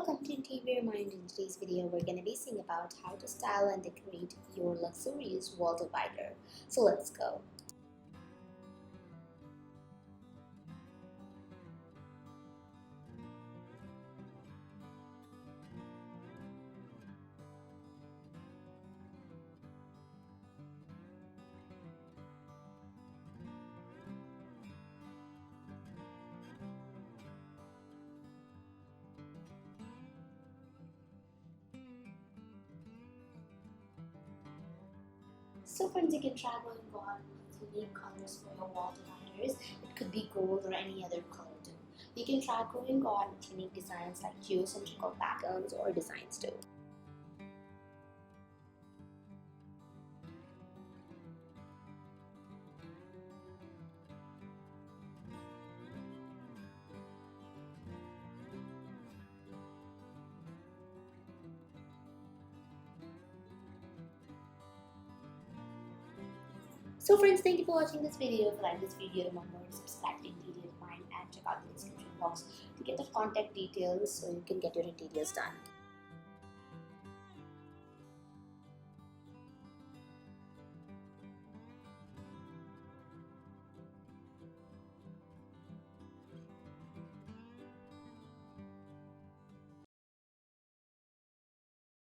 welcome to Interior Mind. In today's video, we're going to be seeing about how to style and decorate your luxurious wall divider. So let's go. So friends, you can try going on with unique colors for your wall dividers. It could be gold or any other color too. You can try going on with unique designs like geocentrical patterns or designs too. So friends, thank you for watching this video. If you like this video, remember to subscribe to Interior Mind and check out the description box to get the contact details so you can get your interiors done.